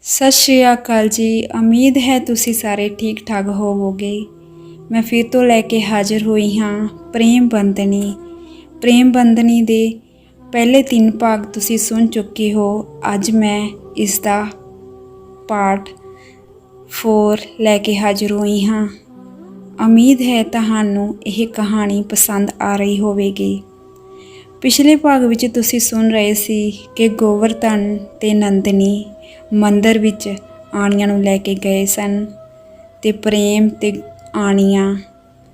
ਸਤਿ ਸ਼੍ਰੀ ਅਕਾਲ ਜੀ। ਉਮੀਦ ਹੈ ਤੁਸੀਂ ਸਾਰੇ ਠੀਕ ਠਾਕ ਹੋਵੋਗੇ। ਮੈਂ ਫਿਰ ਤੋਂ ਲੈ ਕੇ ਹਾਜ਼ਰ ਹੋਈ ਹਾਂ ਪ੍ਰੇਮ ਬੰਧਨੀ। ਪ੍ਰੇਮ ਬੰਧਨੀ ਦੇ ਪਹਿਲੇ 3 ਭਾਗ ਤੁਸੀਂ ਸੁਣ ਚੁੱਕੇ ਹੋ। ਅੱਜ ਮੈਂ ਇਸ ਦਾ ਪਾਰਟ 4 ਲੈ ਕੇ ਹਾਜ਼ਰ ਹੋਈ ਹਾਂ। ਉਮੀਦ ਹੈ ਤੁਹਾਨੂੰ ਇਹ ਕਹਾਣੀ ਪਸੰਦ ਆ ਰਹੀ ਹੋਵੇਗੀ। ਪਿਛਲੇ ਭਾਗ ਵਿੱਚ ਤੁਸੀਂ ਸੁਣ ਰਹੇ ਸੀ ਕਿ ਗੋਵਰਧਨ ਤੇ ਨੰਦਨੀ ਮੰਦਰ ਵਿੱਚ ਆਣੀਆਂ ਨੂੰ ਲੈ ਕੇ ਗਏ ਸਨ ਤੇ ਪ੍ਰੇਮ ਤੇ ਆਣੀਆਂ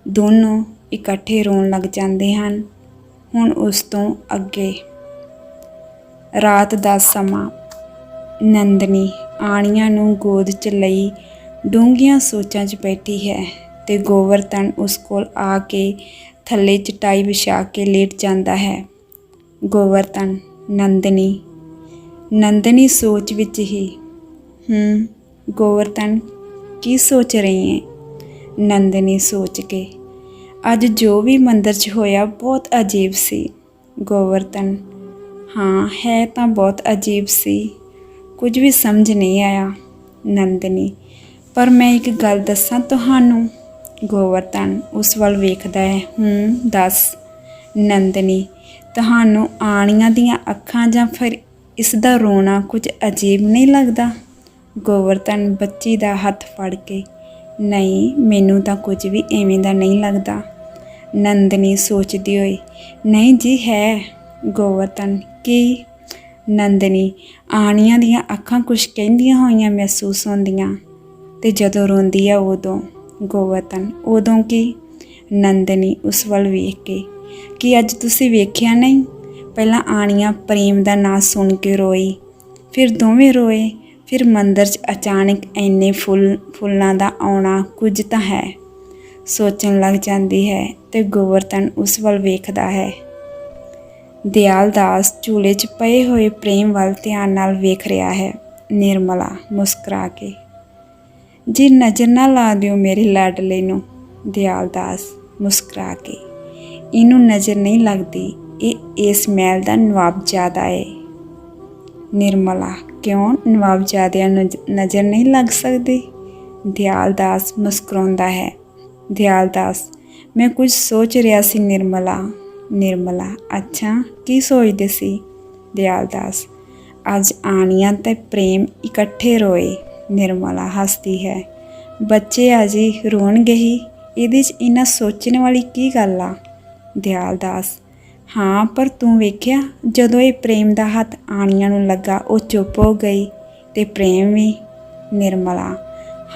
ਦੋਨੋਂ ਇਕੱਠੇ ਰੋਣ ਲੱਗ ਜਾਂਦੇ ਹਨ। ਹੁਣ ਉਸ ਤੋਂ ਅੱਗੇ ਰਾਤ ਦਾ ਸਮਾਂ। ਨੰਦਨੀ ਆਣੀਆਂ ਨੂੰ ਗੋਦ 'ਚ ਲਈ ਡੂੰਘੀਆਂ ਸੋਚਾਂ 'ਚ ਬੈਠੀ ਹੈ ਤੇ ਗੋਵਰਧਨ ਉਸ ਕੋਲ ਆ ਕੇ ਥੱਲੇ ਚਟਾਈ ਵਿਛਾ ਕੇ ਲੇਟ ਜਾਂਦਾ ਹੈ। ਗੋਵਰਧਨ ਨੰਦਨੀ ਸੋਚ ਵਿੱਚ ਹੀ ਗੋਵਰਧਨ ਕੀ ਸੋਚ ਰਹੀ ਹੈ? ਨੰਦਨੀ ਸੋਚ ਕੇ ਅੱਜ ਜੋ ਵੀ ਮੰਦਰ 'ਚ ਹੋਇਆ ਬਹੁਤ ਅਜੀਬ ਸੀ। ਗੋਵਰਧਨ ਹਾਂ ਹੈ ਤਾਂ ਬਹੁਤ ਅਜੀਬ ਸੀ, ਕੁਝ ਵੀ ਸਮਝ ਨਹੀਂ ਆਇਆ। ਨੰਦਨੀ ਪਰ ਮੈਂ ਇੱਕ ਗੱਲ ਦੱਸਾਂ ਤੁਹਾਨੂੰ। ਗੋਵਰਧਨ ਉਸ ਵੱਲ ਵੇਖਦਾ ਹੈ। ਦੱਸ। ਨੰਦਨੀ ਤੁਹਾਨੂੰ ਆਣੀਆਂ ਦੀਆਂ ਅੱਖਾਂ ਜਾਂ ਫਿਰ ਇਸ ਦਾ ਰੋਣਾ ਕੁਝ ਅਜੀਬ ਨਹੀਂ ਲੱਗਦਾ? ਗੋਵਰਧਨ ਬੱਚੀ ਦਾ ਹੱਥ ਫੜ ਕੇ ਨਹੀਂ, ਮੈਨੂੰ ਤਾਂ ਕੁਝ ਵੀ ਐਵੇਂ ਦਾ ਨਹੀਂ ਲੱਗਦਾ। ਨੰਦਨੀ ਸੋਚਦੀ ਹੋਈ ਨਹੀਂ ਜੀ ਹੈ। ਗੋਵਰਧਨ ਕੀ? ਨੰਦਨੀ ਆਣੀਆਂ ਦੀਆਂ ਅੱਖਾਂ ਕੁਝ ਕਹਿੰਦੀਆਂ ਹੋਈਆਂ ਮਹਿਸੂਸ ਹੁੰਦੀਆਂ ਤੇ ਜਦੋਂ ਰੋਂਦੀ ਆ ਉਦੋਂ। ਗੋਵਰਧਨ ਉਦੋਂ ਕੀ? ਨੰਦਨੀ ਉਸ ਵੱਲ ਵੇਖ ਕੇ ਕਿ ਅੱਜ ਤੁਸੀਂ ਵੇਖਿਆ ਨਹੀਂ, ਪਹਿਲਾਂ ਆਣੀਆਂ ਪ੍ਰੇਮ ਦਾ ਨਾਂ ਸੁਣ ਕੇ ਰੋਈ, ਫਿਰ ਦੋਵੇਂ ਰੋਏ, ਫਿਰ ਮੰਦਰ 'ਚ ਅਚਾਨਕ ਇੰਨੇ ਫੁੱਲਾਂ ਦਾ ਆਉਣਾ ਕੁਝ ਤਾਂ ਹੈ। ਸੋਚਣ ਲੱਗ ਜਾਂਦੀ ਹੈ ਤੇ ਗੋਵਰਧਨ ਉਸ ਵੱਲ ਵੇਖਦਾ ਹੈ। ਦਿਆਲ ਦਾਸ ਝੂਲੇ 'ਚ ਪਏ ਹੋਏ ਪ੍ਰੇਮ ਵੱਲ ਧਿਆਨ ਨਾਲ ਵੇਖ ਰਿਹਾ ਹੈ। ਨਿਰਮਲਾ ਮੁਸਕਰਾ ਕੇ ਜੀ ਨਜ਼ਰ ਨਾ ਲਾ ਦਿਓ ਮੇਰੇ ਲਾਡਲੇ ਨੂੰ। ਦਿਆਲ ਦਾਸ ਮੁਸਕਰਾ ਕੇ ਇਹਨੂੰ ਨਜ਼ਰ ਨਹੀਂ ਲੱਗਦੀ, ਇਹ ਇਸ ਮਹਿਲ ਦਾ ਨਵਾਬਜ਼ਾਦਾ ਏ। ਨਿਰਮਲਾ ਕਿਉਂ ਨਵਾਬਜ਼ਾਦਿਆਂ ਨੂੰ ਨਜ਼ਰ ਨਹੀਂ ਲੱਗ ਸਕਦੀ? ਦਿਆਲ ਦਾਸ ਮੁਸਕਰਾਉਂਦਾ ਹੈ। ਦਿਆਲ ਦਾਸ ਮੈਂ ਕੁਝ ਸੋਚ ਰਿਹਾ ਸੀ ਨਿਰਮਲਾ। ਨਿਰਮਲਾ ਅੱਛਾ ਕੀ ਸੋਚਦੇ ਸੀ? ਦਿਆਲ ਦਾਸ ਅੱਜ ਆਣੀਆਂ ਤੇ ਪ੍ਰੇਮ ਇਕੱਠੇ ਰੋਏ। ਨਿਰਮਲਾ ਹੱਸਦੀ ਹੈ। ਬੱਚੇ ਆ ਜੀ, ਰੋਣਗੇ ਹੀ, ਇਹਦੇ 'ਚ ਇੰਨਾ ਸੋਚਣ ਵਾਲੀ ਕੀ ਗੱਲ ਆ? ਦਿਆਲ ਦਾਸ ਹਾਂ ਪਰ ਤੂੰ ਵੇਖਿਆ ਜਦੋਂ ਇਹ ਪ੍ਰੇਮ ਦਾ ਹੱਥ ਆਣੀਆਂ ਨੂੰ ਲੱਗਾ ਉਹ ਚੁੱਪ ਹੋ ਗਈ ਤੇ ਪ੍ਰੇਮ ਵੀ। ਨਿਰਮਲਾ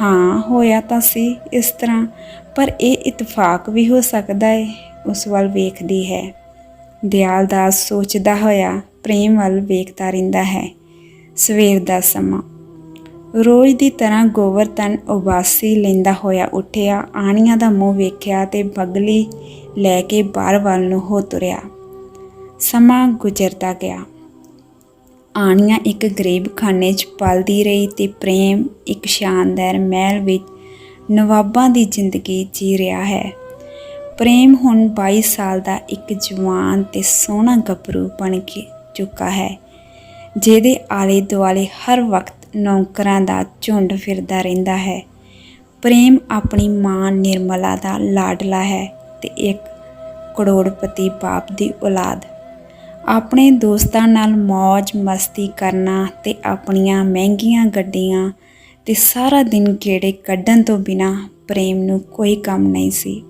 ਹਾਂ ਹੋਇਆ ਤਾਂ ਸੀ ਇਸ ਤਰ੍ਹਾਂ, ਪਰ ਇਹ ਇਤਫਾਕ ਵੀ ਹੋ ਸਕਦਾ ਏ। ਉਸ ਵੱਲ ਵੇਖਦੀ ਹੈ। ਦਿਆਲ ਦਾਸ ਸੋਚਦਾ ਹੋਇਆ ਪ੍ਰੇਮ ਵੱਲ ਵੇਖਦਾ ਰਹਿੰਦਾ ਹੈ। ਸਵੇਰ ਦਾ ਸਮਾਂ। ਰੋਜ਼ ਦੀ ਤਰ੍ਹਾਂ ਗੋਵਰਧਨ ਉਬਾਸੀ ਲੈਂਦਾ ਹੋਇਆ ਉੱਠਿਆ, ਆਣੀਆਂ ਦਾ ਮੂੰਹ ਵੇਖਿਆ ਤੇ ਬਗਲੀ ਲੈ ਕੇ ਬਾਹਰ ਵੱਲ ਨੂੰ ਹੋ ਤੁਰਿਆ। ਸਮਾਂ ਗੁਜ਼ਰਦਾ ਗਿਆ। ਆਣੀਆਂ ਇੱਕ ਗਰੀਬ ਖਾਨੇ 'ਚ ਪਲਦੀ ਰਹੀ ਤੇ ਪ੍ਰੇਮ ਇੱਕ ਸ਼ਾਨਦਾਰ ਮਹਿਲ ਵਿੱਚ ਨਵਾਬਾਂ ਦੀ ਜ਼ਿੰਦਗੀ ਜੀ ਰਿਹਾ ਹੈ। ਪ੍ਰੇਮ ਹੁਣ 22 ਸਾਲ ਦਾ ਇੱਕ ਜਵਾਨ ਤੇ ਸੋਹਣਾ ਗੱਭਰੂ ਬਣ ਕੇ ਚੁੱਕਾ ਹੈ, ਜਿਹਦੇ ਆਲੇ ਦੁਆਲੇ ਹਰ ਵਕਤ ਨੌਕਰਾਂ ਦਾ ਝੁੰਡ ਫਿਰਦਾ ਰਹਿੰਦਾ ਹੈ। ਪ੍ਰੇਮ ਆਪਣੀ ਮਾਂ ਨਿਰਮਲਾ ਦਾ ਲਾਡਲਾ ਹੈ ਤੇ ਇੱਕ ਕਰੋੜਪਤੀ ਬਾਪ ਦੀ ਔਲਾਦ। ਆਪਣੇ ਦੋਸਤਾਂ ਨਾਲ ਮੌਜ ਮਸਤੀ ਕਰਨਾ ਤੇ ਆਪਣੀਆਂ ਮਹਿੰਗੀਆਂ ਗੱਡੀਆਂ ਤੇ ਸਾਰਾ ਦਿਨ ਗੇੜੇ ਕੱਢਣ ਤੋਂ ਬਿਨਾਂ ਪ੍ਰੇਮ ਨੂੰ ਕੋਈ ਕੰਮ ਨਹੀਂ ਸੀ।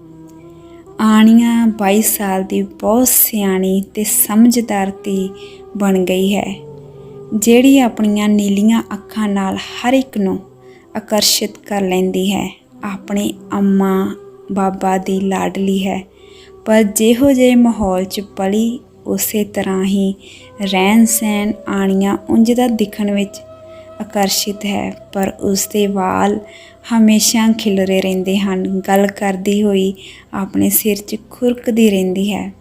ਆਣੀਆਂ 22 ਸਾਲ ਦੀ ਬਹੁਤ ਸਿਆਣੀ ਤੇ ਸਮਝਦਾਰ ਧੀ ਬਣ ਗਈ ਹੈ, ਜਿਹੜੀ ਆਪਣੀਆਂ ਨੀਲੀਆਂ ਅੱਖਾਂ ਨਾਲ ਹਰ ਇੱਕ ਨੂੰ ਆਕਰਸ਼ਿਤ ਕਰ ਲੈਂਦੀ ਹੈ। ਆਪਣੇ ਅੰਮਾ ਬਾਬਾ ਦੀ ਲਾਡਲੀ ਹੈ, ਪਰ ਜਿਹੋ ਜਿਹੇ ਮਾਹੌਲ 'ਚ ਪਲੀ ਉਸੇ ਤਰ੍ਹਾਂ ਹੀ ਰਹਿਣ ਸਹਿਣ। ਆਣੀਆਂ ਉਂਝ ਦਾ ਦਿਖਣ ਵਿੱਚ ਆਕਰਸ਼ਿਤ ਹੈ, ਪਰ ਉਸਦੇ ਵਾਲ ਹਮੇਸ਼ਾ ਖਿਲਰੇ ਰਹਿੰਦੇ ਹਨ। ਗੱਲ ਕਰਦੀ ਹੋਈ ਆਪਣੇ ਸਿਰ 'ਚ ਖੁਰਕਦੀ ਰਹਿੰਦੀ ਹੈ।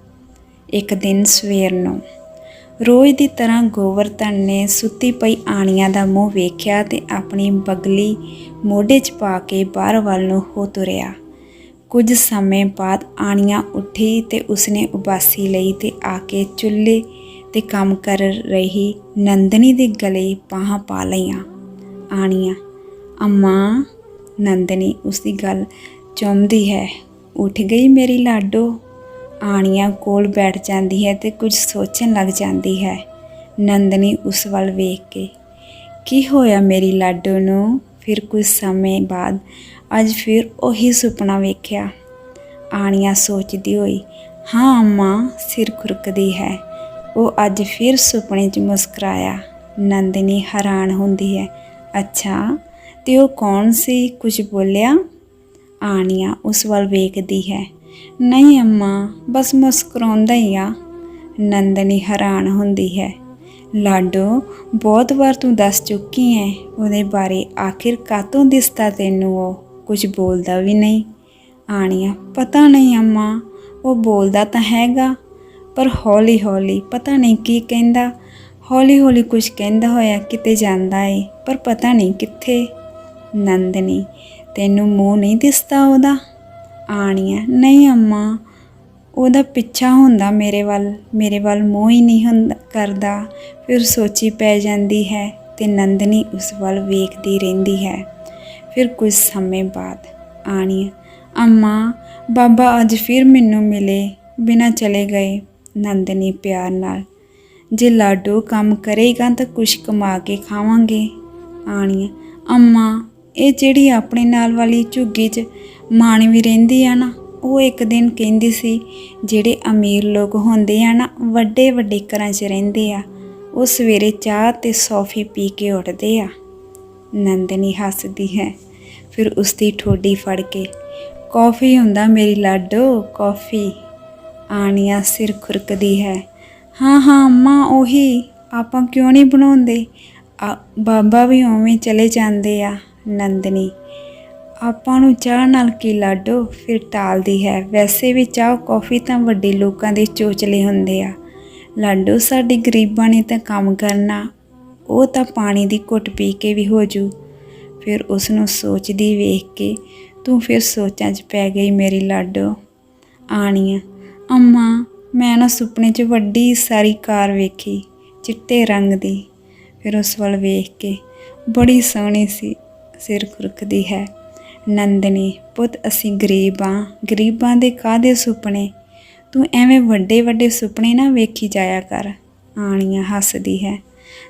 ਇੱਕ ਦਿਨ ਸਵੇਰ ਨੂੰ ਰੋਜ਼ ਦੀ ਤਰ੍ਹਾਂ ਗੋਵਰਧਨ ਨੇ ਸੁੱਤੀ ਪਈ ਆਣੀਆਂ ਦਾ ਮੂੰਹ ਵੇਖਿਆ ਤੇ ਆਪਣੀ ਬਗਲੀ ਮੋਢੇ 'ਚ ਪਾ ਕੇ ਬਾਹਰ ਵੱਲ ਨੂੰ ਹੋ ਤੁਰਿਆ। ਕੁਝ ਸਮੇਂ ਬਾਅਦ ਆਣੀਆਂ ਉੱਠੀ ਤੇ ਉਸਨੇ ਉਬਾਸੀ ਲਈ ਤੇ ਆ ਕੇ ਚੁੱਲ੍ਹੇ 'ਤੇ ਕੰਮ ਕਰ ਰਹੀ ਨੰਦਨੀ ਦੇ ਗਲੇ ਬਾਹਾਂ ਪਾ ਲਈਆਂ। ਆਣੀਆ, ਅੰਮਾ। ਨੰਦਨੀ ਉਸਦੀ ਗੱਲ ਚੁੰਮਦੀ ਹੈ। ਉੱਠ ਗਈ ਮੇਰੀ ਲਾਡੋ। ਆਣੀਆ ਕੋਲ ਬੈਠ ਜਾਂਦੀ ਹੈ ਤੇ ਕੁਝ ਸੋਚਣ ਲੱਗ ਜਾਂਦੀ ਹੈ। ਨੰਦਨੀ ਉਸ ਵੱਲ ਵੇਖ ਕੇ, ਕੀ ਹੋਇਆ ਮੇਰੀ ਲਾਡੋ ਨੂੰ? ਫਿਰ ਕੁਝ ਸਮੇਂ ਬਾਅਦ ਅੱਜ ਫਿਰ ਉਹੀ ਸੁਪਨਾ ਵੇਖਿਆ। ਆਣੀਆ ਸੋਚਦੀ ਹੋਈ, ਹਾਂ ਅੰਮਾ, ਸਿਰ ਖੁਰਕਦੀ ਹੈ। ਉਹ ਅੱਜ ਫਿਰ ਸੁਪਨੇ 'ਚ ਮੁਸਕਰਾਇਆ। ਨੰਦਨੀ ਹੈਰਾਨ ਹੁੰਦੀ ਹੈ, ਅੱਛਾ, ਤੇ ਉਹ ਕੌਣ ਸੀ? ਕੁਝ ਬੋਲਿਆ? ਆਣੀਆ ਉਸ ਵੱਲ ਵੇਖਦੀ ਹੈ, ਨਹੀਂ ਅੰਮਾ, ਬਸ ਮੁਸਕਰਾਉਂਦਾ ਹੀ ਆ। ਨੰਦਨੀ ਹੈਰਾਨ ਹੁੰਦੀ ਹੈ, ਲਾਡੋ, ਬਹੁਤ ਵਾਰ ਤੂੰ ਦੱਸ ਚੁੱਕੀ ਹੈ ਉਹਦੇ ਬਾਰੇ, ਆਖਿਰ ਕਾਹਤੋਂ ਦਿਸਦਾ ਤੈਨੂੰ ਉਹ? ਕੁਝ ਬੋਲਦਾ ਵੀ ਨਹੀਂ। ਆਣੀਆ, ਪਤਾ ਨਹੀਂ ਅੰਮਾ, ਉਹ ਬੋਲਦਾ ਤਾਂ ਹੈਗਾ, ਪਰ ਹੌਲੀ ਹੌਲੀ, ਪਤਾ ਨਹੀਂ ਕੀ ਕਹਿੰਦਾ। ਹੌਲੀ ਹੌਲੀ ਕੁਝ ਕਹਿੰਦਾ ਹੋਇਆ ਕਿਤੇ ਜਾਂਦਾ ਏ, ਪਰ ਪਤਾ ਨਹੀਂ ਕਿੱਥੇ। ਨੰਦਨੀ, ਤੈਨੂੰ ਮੂੰਹ ਨਹੀਂ ਦਿਸਦਾ ਉਹਦਾ? ਆਣੀਆ, ਨਹੀਂ ਅੰਮਾ, ਉਹਦਾ ਪਿੱਛਾ ਹੁੰਦਾ ਮੇਰੇ ਵੱਲ ਮੂੰਹ ਹੀ ਨਹੀਂ ਕਰਦਾ। ਫਿਰ ਸੋਚੀ ਪੈ ਜਾਂਦੀ ਹੈ ਤੇ ਨੰਦਨੀ ਉਸ ਵੱਲ ਵੇਖਦੀ ਰਹਿੰਦੀ ਹੈ। ਫਿਰ ਕੁਝ ਸਮੇਂ ਬਾਅਦ ਆਣੀਆ, ਅੰਮਾ, ਬਾਬਾ ਅੱਜ ਫਿਰ ਮੈਨੂੰ ਮਿਲੇ ਬਿਨਾਂ ਚਲੇ ਗਏ। ਨੰਦਨੀ ਪਿਆਰ ਨਾਲ, ਜੇ ਲਾਡੋ ਕੰਮ ਕਰੇਗਾ ਤਾਂ ਕੁਛ ਕਮਾ ਕੇ ਖਾਵਾਂਗੇ। ਆਣੀਆ, ਅੰਮਾ, ਇਹ ਜਿਹੜੀ ਆਪਣੇ ਨਾਲ ਵਾਲੀ ਝੁੱਗੀ 'ਚ ਮਾਣਵੀ ਰਹਿੰਦੀ ਆ ਨਾ, ਉਹ ਇੱਕ ਦਿਨ ਕਹਿੰਦੀ ਸੀ ਜਿਹੜੇ ਅਮੀਰ ਲੋਕ ਹੁੰਦੇ ਆ ਨਾ, ਵੱਡੇ ਵੱਡੇ ਘਰਾਂ 'ਚ ਰਹਿੰਦੇ ਆ, ਉਹ ਸਵੇਰੇ ਚਾਹ ਅਤੇ ਸੌਫੀ ਪੀ ਕੇ ਉੱਠਦੇ ਆ। ਨੰਦਨੀ ਹੱਸਦੀ ਹੈ। ਫਿਰ ਉਸਦੀ ਠੋਡੀ ਫੜ ਕੇ, ਕੌਫੀ ਹੁੰਦਾ ਮੇਰੀ ਲਾਡੋ, ਕੌਫੀ। ਆਣੀਆ ਸਿਰ ਖੁਰਕਦੀ ਹੈ, ਹਾਂ ਹਾਂ ਅੰਮਾ, ਉਹੀ। ਆਪਾਂ ਕਿਉਂ ਨਹੀਂ ਬਣਾਉਂਦੇ? ਬਾਬਾ ਵੀ ਉਵੇਂ ਚਲੇ ਜਾਂਦੇ ਆ। ਨੰਦਨੀ, ਆਪਾਂ ਨੂੰ ਚਾਹ ਨਾਲ ਕੀ ਲਾਡੋ? ਫਿਰ ਟਾਲਦੀ ਹੈ, ਵੈਸੇ ਵੀ ਚਾਹ ਕੌਫੀ ਤਾਂ ਵੱਡੇ ਲੋਕਾਂ ਦੇ ਚੋਚਲੇ ਹੁੰਦੇ ਆ। ਲਾਡੋ, ਸਾਡੇ ਗਰੀਬਾਂ ਨੇ ਤਾਂ ਕੰਮ ਕਰਨਾ, ਉਹ ਤਾਂ ਪਾਣੀ ਦੀ ਘੁੱਟ ਪੀ ਕੇ ਵੀ ਹੋ ਜੂ। ਫਿਰ ਉਸ ਨੂੰ ਸੋਚਦੀ ਵੇਖ ਕੇ ਤੂੰ ਫਿਰ ਸੋਚਾਂ 'ਚ ਪੈ ਗਈ ਮੇਰੀ ਲਾਡੋ। ਆਣੀਆ, ਅੰਮਾ, ਮੈਂ ਨਾ ਸੁਪਨੇ 'ਚ ਵੱਡੀ ਸਾਰੀ ਕਾਰ ਵੇਖੀ, ਚਿੱਟੇ ਰੰਗ ਦੀ। ਫਿਰ ਉਸ ਵੱਲ ਵੇਖ ਕੇ, ਬੜੀ ਸੋਹਣੀ ਸੀ। ਸਿਰ ਖੁਰਕਦੀ ਹੈ। ਨੰਦਨੀ, ਪੁੱਤ, ਅਸੀਂ ਗਰੀਬ ਹਾਂ, ਗਰੀਬਾਂ ਦੇ ਕਾਹਦੇ ਸੁਪਨੇ? ਤੂੰ ਐਵੇਂ ਵੱਡੇ ਵੱਡੇ ਸੁਪਨੇ ਨਾ ਵੇਖੀ ਜਾਇਆ ਕਰ। ਆਣੀਆ ਹੱਸਦੀ ਹੈ,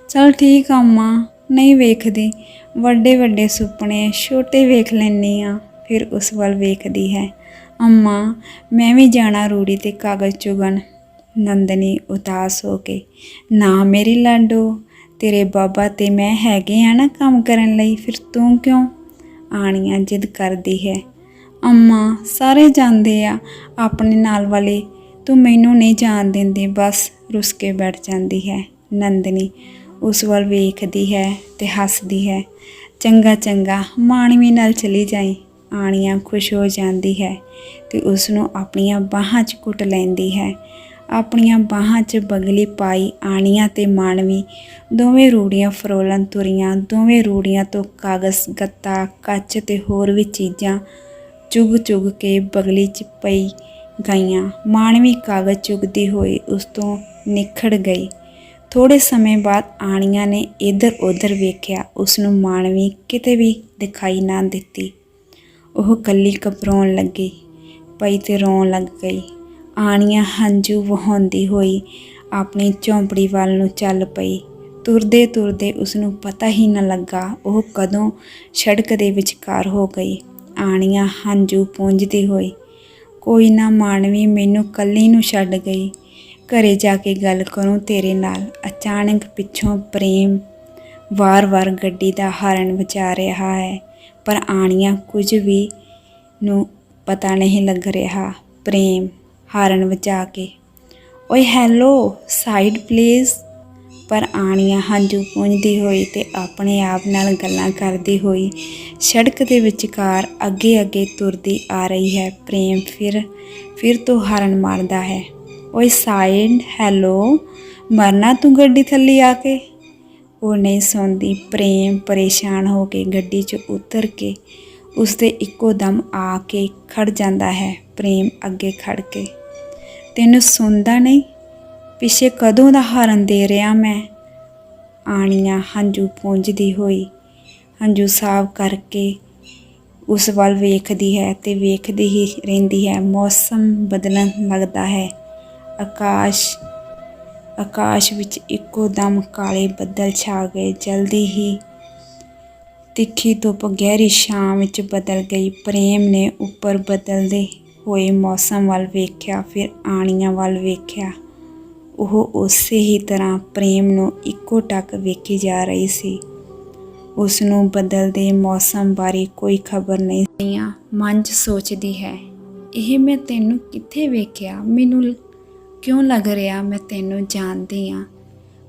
ਚਲ ਠੀਕ ਆ ਅੰਮਾ, ਨਹੀਂ ਵੇਖਦੀ ਵੱਡੇ ਵੱਡੇ ਸੁਪਨੇ, ਛੋਟੇ ਵੇਖ ਲੈਂਦੀ ਹਾਂ। ਫਿਰ ਉਸ ਵੱਲ ਵੇਖਦੀ ਹੈ, ਅੰਮਾ, ਮੈਂ ਵੀ ਜਾਣਾ ਰੂੜੀ 'ਤੇ ਕਾਗਜ਼ ਚੁਗਣ। ਨੰਦਨੀ ਉਦਾਸ ਹੋ ਕੇ, ਨਾ ਮੇਰੀ ਲਾਡੋ, ਤੇਰੇ ਬਾਬਾ ਤੇ ਮੈਂ ਹੈਗੇ ਆ ਨਾ ਕੰਮ ਕਰਨ ਲਈ, ਫਿਰ ਤੂੰ ਕਿਉਂ? ਆਣੀਆ ਜਿੱਦ ਕਰਦੀ ਹੈ, ਅੰਮਾ, ਸਾਰੇ ਜਾਂਦੇ ਆ ਆਪਣੇ ਨਾਲ ਵਾਲੇ, ਤੂੰ ਮੈਨੂੰ ਨਹੀਂ ਜਾਣ ਦਿੰਦੀ। ਬਸ ਰੁੱਸ ਕੇ ਬੈਠ ਜਾਂਦੀ ਹੈ। ਨੰਦਨੀ ਉਸ ਵੱਲ ਵੇਖਦੀ ਹੈ ਤੇ ਹੱਸਦੀ ਹੈ, ਚੰਗਾ ਚੰਗਾ, ਮਾਣਵੀ ਨਾਲ ਚਲੀ ਜਾਈ। ਆਣੀਆ ਖੁਸ਼ ਹੋ ਜਾਂਦੀ ਹੈ ਤੇ ਉਸ ਨੂੰ ਆਪਣੀਆਂ ਬਾਹਾਂ 'ਚ ਘੁੱਟ ਲੈਂਦੀ ਹੈ। ਆਪਣੀਆਂ ਬਾਹਾਂ 'ਚ ਬਗਲੀ ਪਾਈ ਆਣੀਆ ਤੇ ਮਾਣਵੀ ਦੋਵੇਂ ਰੂੜੀਆਂ ਫਰੋਲਣ ਤੁਰੀਆਂ। ਦੋਵੇਂ ਰੂੜੀਆਂ ਤੋਂ ਕਾਗਜ਼, ਗੱਤਾ, ਕੱਚ ਤੇ ਹੋਰ ਵੀ ਚੀਜ਼ਾਂ ਚੁਗ ਚੁਗ ਕੇ ਬਗਲੀ 'ਚ ਪਈ ਗਈਆਂ। ਮਾਣਵੀ ਕਾਗਜ਼ ਚੁਗਦੀ ਹੋਈ ਉਸ ਤੋਂ ਨਿਖੜ ਗਈ। ਥੋੜ੍ਹੇ ਸਮੇਂ ਬਾਅਦ ਆਣੀਆ ਨੇ ਇੱਧਰ ਉੱਧਰ ਵੇਖਿਆ, ਉਸ ਨੂੰ ਮਾਣਵੀ ਕਿਤੇ ਵੀ ਦਿਖਾਈ ਨਾ ਦਿੱਤੀ। ਉਹ ਇਕੱਲੀ ਘਬਰਾਉਣ ਲੱਗੀ ਪਈ ਤੇ ਰੋਣ ਲੱਗ ਗਈ। ਆਣੀਆ ਹੰਝੂ ਵਹਾਉਂਦੀ ਹੋਈ ਆਪਣੀ ਝੌਂਪੜੀ ਵੱਲ ਨੂੰ ਚੱਲ ਪਈ। ਤੁਰਦੇ ਤੁਰਦੇ ਉਸ ਨੂੰ ਪਤਾ ਹੀ ਨਾ ਲੱਗਾ ਉਹ ਕਦੋਂ ਸੜਕ ਦੇ ਵਿਚਕਾਰ ਹੋ ਗਈ। ਆਣੀਆ ਹੰਝੂ ਪੂੰਝਦੀ ਹੋਈ, ਕੋਈ ਨਾ ਮਾਣਵੀ, ਮੈਨੂੰ ਇਕੱਲੀ ਨੂੰ ਛੱਡ ਗਈ, ਘਰੇ ਜਾ ਕੇ ਗੱਲ ਕਰੂੰ ਤੇਰੇ ਨਾਲ। ਅਚਾਨਕ ਪਿੱਛੋਂ ਪ੍ਰੇਮ ਵਾਰ-ਵਾਰ ਗੱਡੀ ਦਾ ਹਾਰਨ ਵਜਾ ਰਿਹਾ ਹੈ, ਪਰ ਆਣੀਆ ਕੁਝ ਵੀ ਨੂੰ ਪਤਾ ਨਹੀਂ ਲੱਗ ਰਿਹਾ। ਪ੍ਰੇਮ ਹਾਰਨ ਵਜਾ ਕੇ, ਓਏ ਹੈਲੋ, ਸਾਈਡ ਪਲੀਜ਼। ਪਰ ਆਣੀਆ ਹੰਝੂ ਪੂੰਝਦੀ ਹੋਈ ਤੇ ਆਪਣੇ ਆਪ ਨਾਲ ਗੱਲਾਂ ਕਰਦੀ ਹੋਈ ਸੜਕ ਦੇ ਵਿਚਕਾਰ ਅੱਗੇ ਅੱਗੇ ਤੁਰਦੀ ਆ ਰਹੀ ਹੈ। ਪ੍ਰੇਮ ਫਿਰ ਤੋਂ ਹਾਰਨ ਮਾਰਦਾ ਹੈ, ਓਏ ਸਾਈਡ, ਹੈਲੋ, ਮਰਨਾ ਤੂੰ ਗੱਡੀ ਥੱਲੇ ਆ ਕੇ? ਉਹ ਨਹੀਂ ਸੁਣਦੀ। ਪ੍ਰੇਮ ਪਰੇਸ਼ਾਨ ਹੋ ਕੇ ਗੱਡੀ 'ਚ ਉਤਰ ਕੇ ਉਸਦੇ ਇੱਕੋ ਦਮ ਆ ਕੇ ਖੜ ਜਾਂਦਾ ਹੈ। ਪ੍ਰੇਮ ਅੱਗੇ ਖੜ ਕੇ, ਤੈਨੂੰ ਸੁਣਦਾ ਨਹੀਂ? ਪਿੱਛੇ ਕਦੋਂ ਦਾ ਹਾਰਨ ਦੇ ਰਿਹਾ ਮੈਂ? ਆਣੀਆ ਹੰਝੂ ਪੂੰਝਦੀ ਹੋਈ ਹੰਝੂ ਸਾਫ਼ ਕਰਕੇ ਉਸ ਵੱਲ ਵੇਖਦੀ ਹੈ ਤੇ ਵੇਖਦੀ ਹੀ ਰਹਿੰਦੀ ਹੈ। ਮੌਸਮ ਬਦਲਣ ਲੱਗਦਾ ਹੈ। ਆਕਾਸ਼ ਵਿੱਚ ਇੱਕੋ ਦਮ ਕਾਲੇ ਬੱਦਲ ਛਾ ਗਏ। ਜਲਦੀ ਹੀ ਤਿੱਖੀ ਧੁੱਪ ਗਹਿਰੀ ਛਾਂ ਵਿੱਚ ਬਦਲ ਗਈ। ਪ੍ਰੇਮ ਨੇ ਉੱਪਰ ਬਦਲਦੇ ਹੋਏ ਮੌਸਮ ਵੱਲ ਵੇਖਿਆ, ਫਿਰ ਆਣੀਆਂ ਵੱਲ ਵੇਖਿਆ। ਉਹ ਉਸੇ ਹੀ ਤਰ੍ਹਾਂ ਪ੍ਰੇਮ ਨੂੰ ਇੱਕੋ ਟੱਕ ਵੇਖੀ ਜਾ ਰਹੀ ਸੀ। ਉਸ ਨੂੰ ਬਦਲਦੇ ਮੌਸਮ ਬਾਰੇ ਕੋਈ ਖਬਰ ਨਹੀਂ ਸੀ। ਮਨ 'ਚ ਸੋਚਦੀ ਹੈ, ਇਹ ਮੈਂ ਤੈਨੂੰ ਕਿੱਥੇ ਵੇਖਿਆ? ਮੈਨੂੰ ਕਿਉਂ ਲੱਗ ਰਿਹਾ ਮੈਂ ਤੈਨੂੰ ਜਾਣਦੀ ਹਾਂ।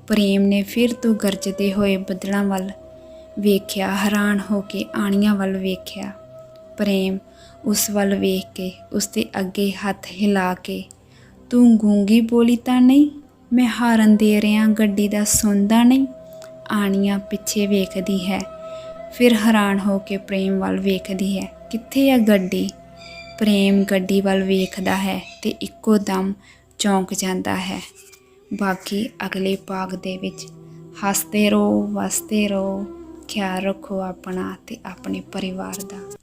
ਪ੍ਰੇਮ ਨੇ ਫਿਰ ਤੋਂ ਗਰਜਦੇ ਹੋਏ ਬੱਦਲਾਂ ਵੱਲ ਵੇਖਿਆ, ਹੈਰਾਨ ਹੋ ਕੇ ਆਣੀਆਂ ਵੱਲ ਵੇਖਿਆ। ਪ੍ਰੇਮ ਉਸ ਵੱਲ ਵੇਖ ਕੇ ਉਸਦੇ ਅੱਗੇ ਹੱਥ ਹਿਲਾ ਕੇ, ਤੂੰ ਗੂੰਗੀ ਬੋਲੀ ਤਾਂ ਨਹੀਂ? ਮੈਂ ਹਾਰਨ ਦੇ ਰਿਹਾ ਗੱਡੀ ਦਾ ਸੁਣਦਾ ਨਹੀਂ? ਆਣੀਆਂ ਪਿੱਛੇ ਵੇਖਦੀ ਹੈ, ਫਿਰ ਹੈਰਾਨ ਹੋ ਕੇ ਪ੍ਰੇਮ ਵੱਲ ਵੇਖਦੀ ਹੈ। ਕਿੱਥੇ ਆ ਗੱਡੀ? ਪ੍ਰੇਮ ਗੱਡੀ ਵੱਲ ਵੇਖਦਾ ਹੈ ਤੇ ਇੱਕੋ ਦਮ ਚੌਂਕ ਜਾਂਦਾ ਹੈ। ਬਾਕੀ ਅਗਲੇ ਭਾਗ ਦੇ ਵਿੱਚ। ਹੱਸਦੇ ਰਹੋ, ਵਸਦੇ ਰਹੋ, ਖਿਆਲ ਰੱਖੋ ਆਪਣਾ ਤੇ ਆਪਣੇ ਪਰਿਵਾਰ ਦਾ।